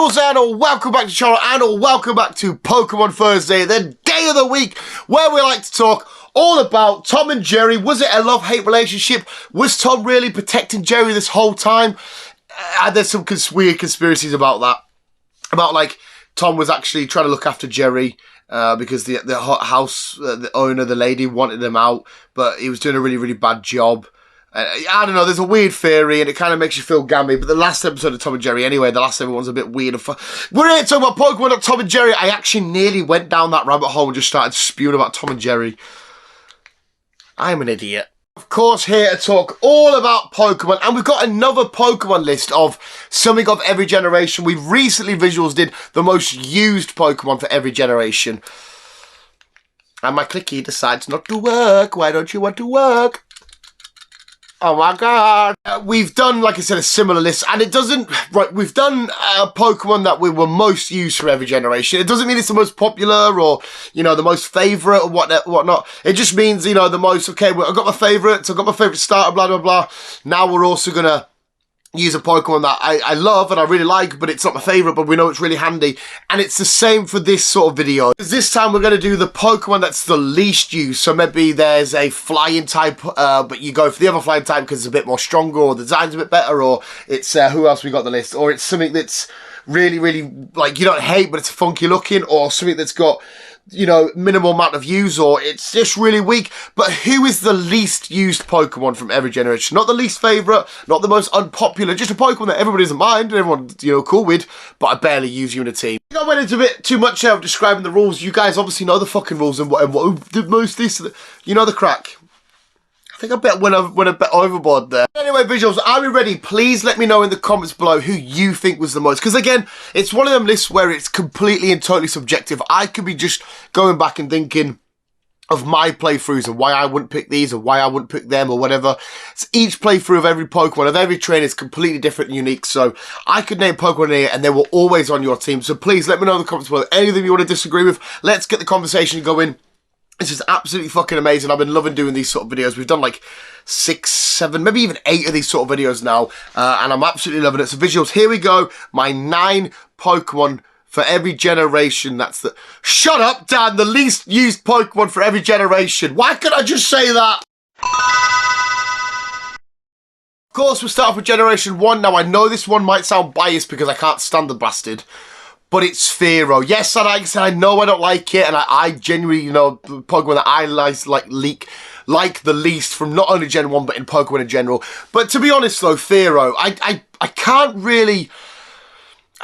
visuals and welcome back to the channel and welcome back to Pokemon Thursday, the day of the week where we like to talk all about Tom and Jerry. Was it a love-hate relationship? Was Tom really protecting Jerry this whole time? There's some weird conspiracies about that. About like Tom was actually trying to look after Jerry because the house, the owner, the lady wanted him out, but he was doing a really bad job. I don't know, there's a weird theory and it kind of makes you feel gammy, but the last episode of Tom and Jerry anyway, the last episode's a bit weird and fun. We're here to talk about Pokemon, not Tom and Jerry. I actually nearly went down that rabbit hole and just started spewing about Tom and Jerry. I'm an idiot. Of course, here to talk all about Pokemon, and we've got another Pokemon list of something of every generation. We recently did the most used Pokemon for every generation. And my clicky decides not to work. Why don't you want to work? Oh my god. We've done, like I said, a similar list, and it doesn't, right, we've done Pokemon that we were most used for every generation. It doesn't mean it's the most popular or, you know, the most favourite or whatnot. It just means, you know, the most, okay, well, I've got my favourites, I've got my favourite starter, blah, blah, blah. Now we're also going to use a Pokemon that I love and I really like, but it's not my favourite, but we know it's really handy. And it's the same for this sort of video. This time we're going to do the Pokemon that's the least used. So maybe there's a flying type, but you go for the other flying type because it's a bit more stronger, or the design's a bit better, or it's, who else we got on the list? Or it's something that's really, like, you don't hate, but it's funky looking, or something that's got, you know, minimal amount of use, or it's just really weak. But who is the least used Pokemon from every generation? Not the least favourite, not the most unpopular, just a Pokemon that everybody doesn't mind and everyone's, you know, cool with, but I barely use you in a team. I went into a bit too much of describing the rules. You guys obviously know the fucking rules and what did most this, you know the crack. I think I bet went a bit overboard there. Anyway, visuals, are we ready? Please let me know in the comments below who you think was the most. Because again, it's one of them lists where it's completely and totally subjective. I could be just going back and thinking of my playthroughs and why I wouldn't pick these or why I wouldn't pick them or whatever. So each playthrough of every Pokemon, of every trainer is completely different and unique. So I could name Pokemon here and they were always on your team. So please let me know in the comments below any of them you want to disagree with. Let's get the conversation going. This is absolutely fucking amazing. I've been loving doing these sort of videos. We've done like 6, 7, maybe even 8 of these sort of videos now. And I'm absolutely loving it. So visuals, here we go. My 9 Pokemon for every generation. That's the... Shut up, Dan! The least used Pokemon for every generation. Why can't I just say that? Of course, we'll start off with Generation 1. Now, I know this one might sound biased because I can't stand the bastard, but it's Fearow. Yes, and I know I don't like it, and I genuinely, you know, Pokemon that I like the least from not only Gen 1, but in Pokemon in general. But to be honest, though, Fearow, I can't really...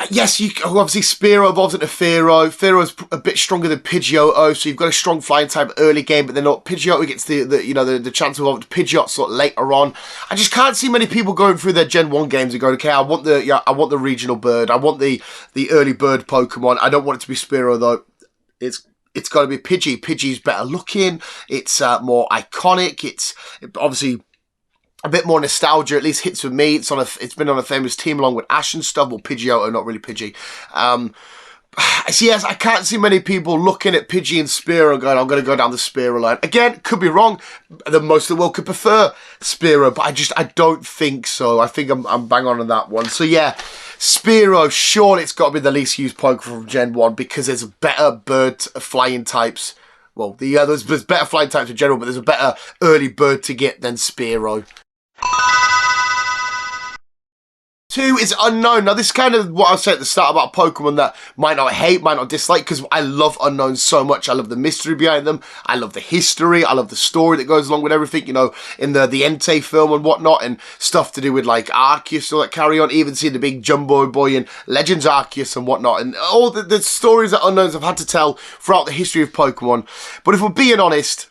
Yes, you obviously Spearow evolves into Fearow. Fearow's a bit stronger than Pidgeotto, so you've got a strong flying type early game, but then Pidgeotto gets the chance to evolve to Pidgeot sort of later on. I just can't see many people going through their Gen 1 games and going, okay, I want the regional bird, I want the early bird Pokemon. I don't want it to be Spearow though. It's got to be Pidgey. Pidgey's better looking. It's more iconic. It's obviously a bit more nostalgia, at least hits with me. It's been on a famous team along with Ash and stuff. Well, Pidgeotto, not really Pidgey. So yes, I can't see many people looking at Pidgey and Spearow and going, I'm going to go down the Spearow line. Again, could be wrong. Most of the world could prefer Spearow, but I don't think so. I think I'm bang on that one. So yeah, Spearow, surely it's got to be the least used Pokemon from Gen 1 because there's better bird flying types. Well, there's better flying types in general, but there's a better early bird to get than Spearow. 2 is Unknown. Now, this is kind of what I said at the start about Pokemon that might not hate, might not dislike, because I love Unknowns so much. I love the mystery behind them. I love the history. I love the story that goes along with everything, you know, in the Entei film and whatnot, and stuff to do with, like, Arceus or that carry on. Even seeing the big Jumbo Boy in Legends Arceus and whatnot, and all the stories that Unknowns have had to tell throughout the history of Pokemon. But if we're being honest,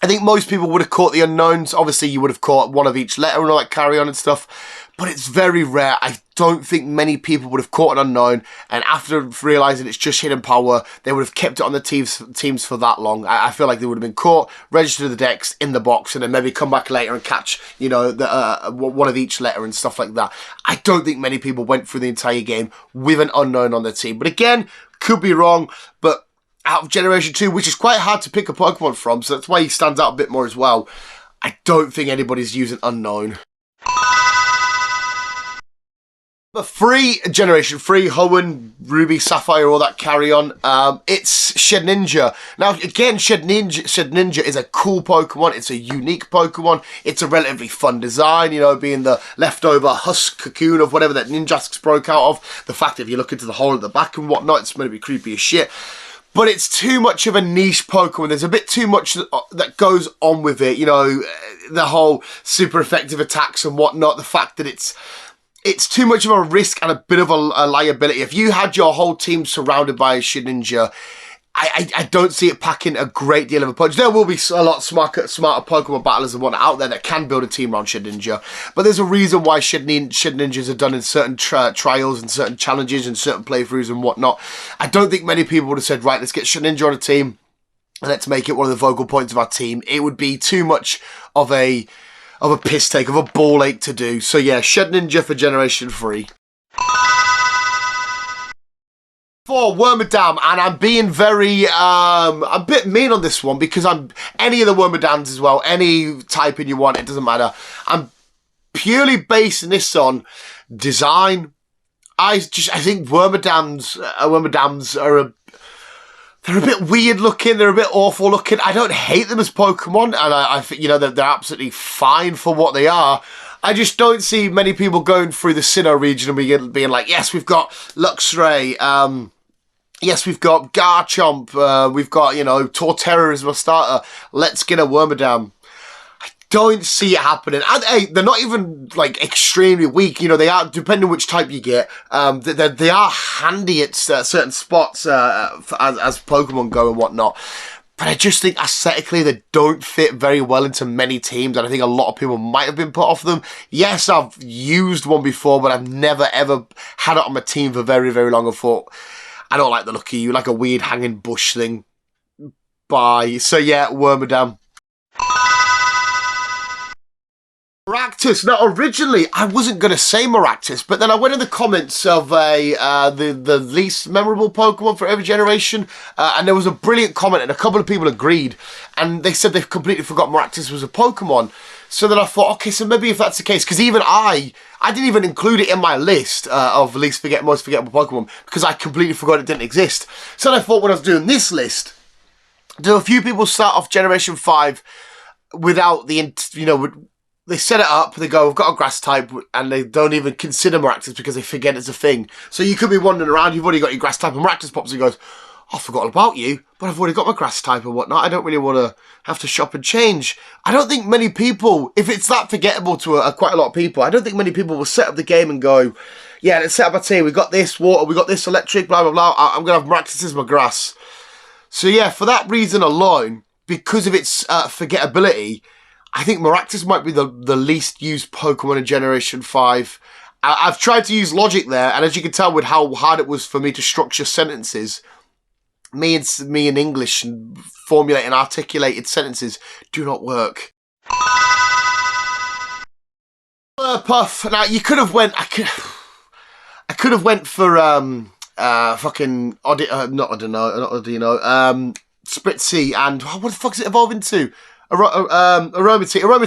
I think most people would have caught the Unknowns. Obviously, you would have caught one of each letter and all that carry on and stuff. But it's very rare. I don't think many people would have caught an Unknown. And after realising it's just hidden power, they would have kept it on the teams for that long. I feel like they would have been caught, registered to the decks, in the box, and then maybe come back later and catch, you know, one of each letter and stuff like that. I don't think many people went through the entire game with an Unknown on their team. But again, could be wrong. But out of Generation 2, which is quite hard to pick a Pokemon from, so that's why he stands out a bit more as well, I don't think anybody's using Unknown. But free, Generation 3, Hoenn, Ruby, Sapphire, all that carry on. It's Shedinja. Now, again, Shedinja is a cool Pokemon. It's a unique Pokemon. It's a relatively fun design, you know, being the leftover husk cocoon of whatever that Ninjask broke out of. The fact that if you look into the hole at the back and whatnot, it's going to be creepy as shit. But it's too much of a niche Pokemon. There's a bit too much that goes on with it, you know, the whole super effective attacks and whatnot. The fact that it's too much of a risk and a bit of a liability. If you had your whole team surrounded by a Shedinja, I don't see it packing a great deal of a punch. There will be a lot smarter Pokemon battlers and whatnot out there that can build a team around Shedinja. But there's a reason why Shedinjas are done in certain trials and certain challenges and certain playthroughs and whatnot. I don't think many people would have said, right, let's get Shedinja on a team and let's make it one of the vocal points of our team. It would be too much of a piss take, of a ball ache to do. So yeah, Shedinja for Generation 3. For Wormadam, and I'm being very, a bit mean on this one because I'm any of the Wormadams as well, any typing you want, it doesn't matter. I'm purely basing this on design. I think Wormadams are they're a bit weird looking, they're a bit awful looking. I don't hate them as Pokemon, and I think, you know, they're absolutely fine for what they are. I just don't see many people going through the Sinnoh region and being like, yes, we've got Luxray, yes, we've got Garchomp, we've got, you know, Torterra as my starter. Let's get a Wormadam. I don't see it happening. And hey, they're not even like extremely weak. You know, they are, depending on which type you get, they are handy at certain spots as Pokemon go and whatnot. But I just think aesthetically they don't fit very well into many teams, and I think a lot of people might have been put off them. Yes, I've used one before, but I've never ever had it on my team for very, very long. I thought, I don't like the look of you, like a weird hanging bush thing. Bye. So yeah, Wormadam. Maractus. Now, originally, I wasn't going to say Maractus, but then I went in the comments of the least memorable Pokemon for every generation, and there was a brilliant comment, and a couple of people agreed, and they said they've completely forgot Maractus was a Pokemon. So then I thought, okay, so maybe if that's the case, because even I didn't even include it in my list of most forgettable Pokemon, because I completely forgot it didn't exist. So then I thought when I was doing this list, do a few people start off Generation 5 without the, you know, they set it up, they go, we've got a grass type, and they don't even consider Maractus because they forget it's a thing. So you could be wandering around, you've already got your grass type, and Maractus pops and goes, oh, I forgot about you, but I've already got my grass type and whatnot. I don't really want to have to shop and change. I don't think many people, if it's that forgettable to quite a lot of people, I don't think many people will set up the game and go, yeah, let's set up a team. We got this water, we got this electric, blah, blah, blah. I'm going to have Maractus as my grass. So yeah, for that reason alone, because of its forgettability, I think Maractus might be the least used Pokemon in Generation 5. I've tried to use logic there, and as you can tell with how hard it was for me to structure sentences, me in English and formulating articulated sentences do not work. Puff. Now, you could have went... I could have went for fucking Spritzy and what the fuck is it evolved into? Aromatisse.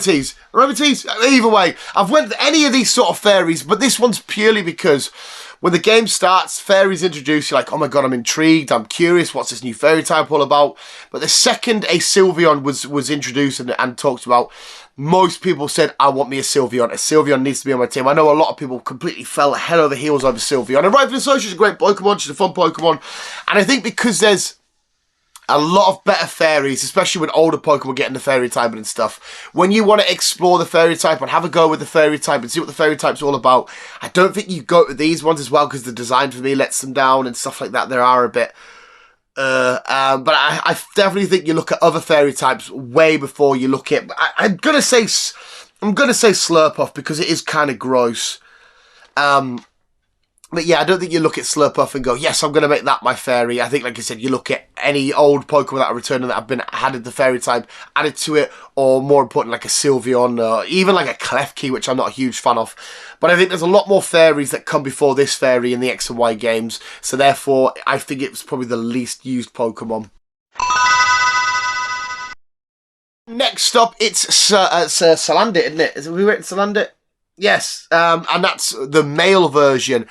Either way, I've went for any of these sort of fairies, but this one's purely because when the game starts, fairies introduced, you're like, oh my god, I'm intrigued, I'm curious, what's this new fairy type all about? But the second a Sylveon was introduced and talked about, most people said, I want me a Sylveon. A Sylveon needs to be on my team. I know a lot of people completely fell head over heels over Sylveon. And rightfully so, she's a great Pokemon, she's a fun Pokemon. And I think because there's a lot of better fairies, especially with older Pokemon getting the fairy type and stuff. When you want to explore the fairy type and have a go with the fairy type and see what the fairy type's all about, I don't think you go to these ones as well because the design for me lets them down and stuff like that. There are a bit... but I definitely think you look at other fairy types way before you look at... I'm gonna say Slurpuff because it is kind of gross. But yeah, I don't think you look at Slurpuff and go, yes, I'm going to make that my fairy. I think, like I said, you look at any old Pokemon that are returning that have been added the fairy type, added to it, or more important, like a Sylveon, or even like a Klefki, which I'm not a huge fan of. But I think there's a lot more fairies that come before this fairy in the X and Y games, so therefore, I think it was probably the least used Pokemon. Next up, it's Salandit, isn't it? We went Salandit? Yes, and that's the male version.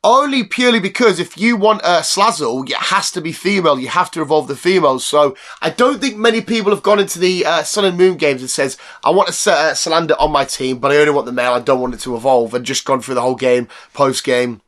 Only purely because if you want a Slazzle, it has to be female. You have to evolve the females. So I don't think many people have gone into the Sun and Moon games and says, I want a Salander on my team, but I only want the male. I don't want it to evolve. And just gone through the whole game, post-game,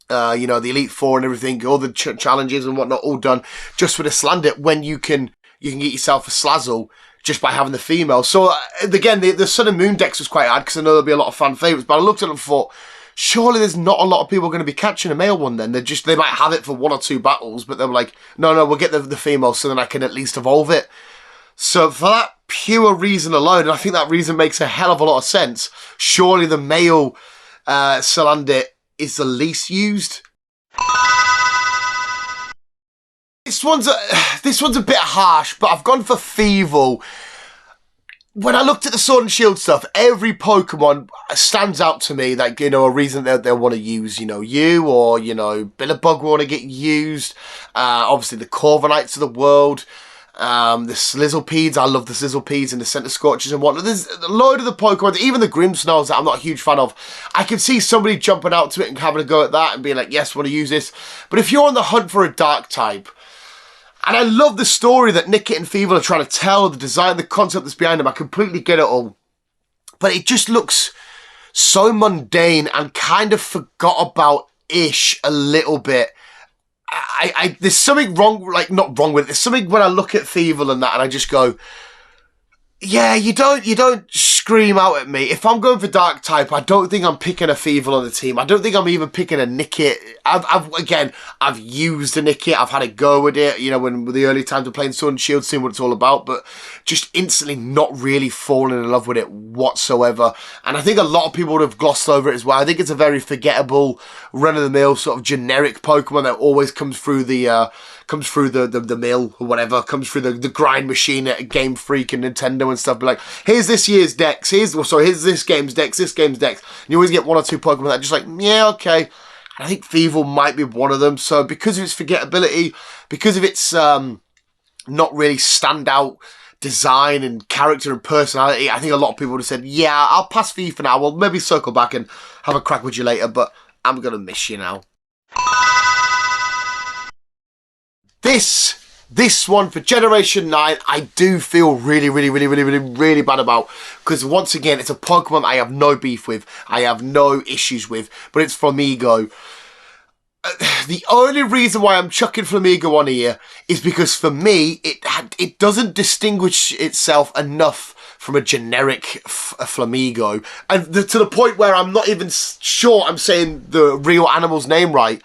you know, the Elite Four and everything, all the challenges and whatnot, all done just for the Slander when you can get yourself a Slazzle just by having the female. So again, the Sun and Moon decks was quite hard because I know there'll be a lot of fan favourites, but I looked at them and thought, surely there's not a lot of people going to be catching a male one then. They might have it for 1 or 2 battles, but they're like, no, we'll get the female so then I can at least evolve it. So for that pure reason alone, and I think that reason makes a hell of a lot of sense, surely the male Salander is the least used. This one's a bit harsh, but I've gone for Feeble. When I looked at the Sword and Shield stuff, every Pokemon stands out to me that, you know, a reason they'll want to use, you know, you or, you know, Billabug will want to get used. Obviously, the Corviknights of the world. The Slizzlepedes. I love the Slizzlepedes and the Center Scorchers and whatnot. There's a load of the Pokemon, even the Grimmsnarls that I'm not a huge fan of. I can see somebody jumping out to it and having a go at that and being like, yes, I want to use this. But if you're on the hunt for a Dark type, and I love the story that Nickit and Feeble are trying to tell, the design, the concept that's behind them. I completely get it all. But it just looks so mundane and kind of forgot about-ish a little bit. There's something wrong, like, not wrong with it. There's something when I look at Feeble and that and I just go, yeah, you don't scream out at me. If I'm going for Dark type, I don't think I'm picking a Feeble on the team. I don't think I'm even picking a Nickit. I've used a Nickit. I've had a go with it, you know, when the early times of playing Sword and Shield, seeing what it's all about, but just instantly not really falling in love with it whatsoever. And I think a lot of people would have glossed over it as well. I think it's a very forgettable, run-of-the-mill sort of generic Pokemon that always comes through the mill or whatever, comes through the grind machine at Game Freak and Nintendo and stuff. Be like, here's this year's decks, here's this game's decks, And you always get 1 or 2 Pokemon that are just like, yeah, okay. I think Feeble might be one of them. So because of its forgettability, because of its not really standout design and character and personality, I think a lot of people would have said, yeah, I'll pass Fee for now. We'll maybe circle back and have a crack with you later, but I'm going to miss you now. This one for Generation 9, I do feel really bad about. Because once again, it's a Pokemon I have no beef with. I have no issues with. But it's Flamigo. The only reason why I'm chucking Flamigo on here is because for me, it doesn't distinguish itself enough from a generic Flamigo. And to the point where I'm not even sure I'm saying the real animal's name right.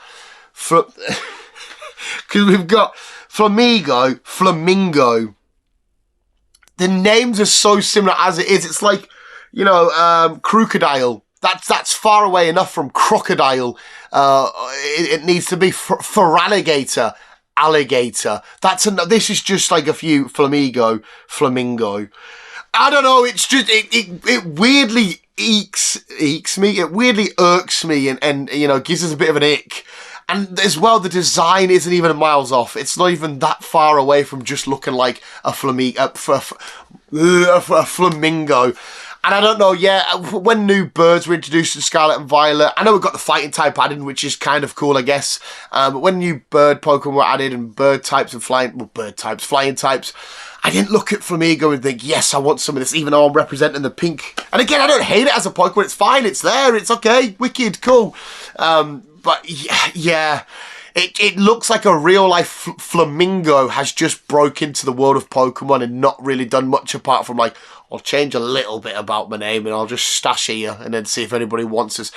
Because we've got Flamigo, Flamingo. The names are so similar as it is. It's like, you know, crocodile. That's far away enough from crocodile. It needs to be Feraligator, alligator. This is just like a few Flamingo. I don't know. It's just it weirdly eeks me. It weirdly irks me, and you know, gives us a bit of an ick. And as well, the design isn't even miles off. It's not even that far away from just looking like a flamingo. And I don't know, yeah, when new birds were introduced in Scarlet and Violet, I know we've got the fighting type added, which is kind of cool, I guess. But when new bird Pokemon were added and flying types, I didn't look at Flamigo and think, yes, I want some of this, even though I'm representing the pink. And again, I don't hate it as a Pokemon. It's fine. It's there. It's okay. Wicked. Cool. But yeah, it looks like a real-life Flamingo has just broke into the world of Pokemon and not really done much apart from, like, I'll change a little bit about my name and I'll just stash here and then see if anybody wants us.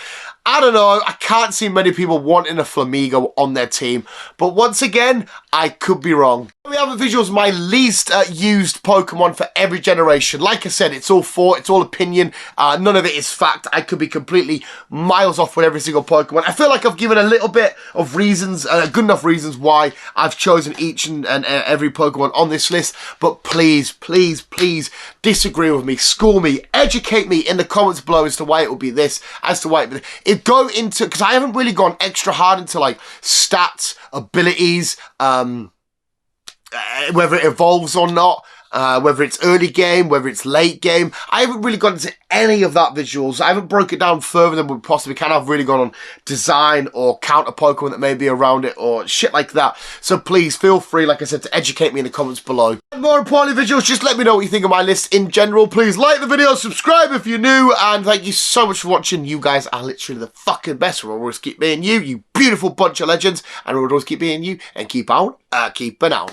I don't know. I can't see many people wanting a Flamigo on their team. But once again, I could be wrong. We have the visuals, my least used Pokemon for every generation. Like I said, it's all thought, it's all opinion. None of it is fact. I could be completely miles off with every single Pokemon. I feel like I've given a little bit of reasons, good enough reasons why I've chosen each and every Pokemon on this list. But please, please, please disagree with me, school me, educate me in the comments below as to why it will be this, as to why it go into, because I haven't really gone extra hard into like stats, abilities, whether it evolves or not. whether it's early game, whether it's late game. I haven't really gone into any of that visuals. I haven't broke it down further than we possibly can. I've really gone on design or counter Pokemon that may be around it or shit like that. So please feel free, like I said, to educate me in the comments below. More importantly, visuals, just let me know what you think of my list in general. Please like the video, subscribe if you're new, and thank you so much for watching. You guys are literally the fucking best. We'll always keep being you, you beautiful bunch of legends, and we'll always keep being you and keep on, keeping on.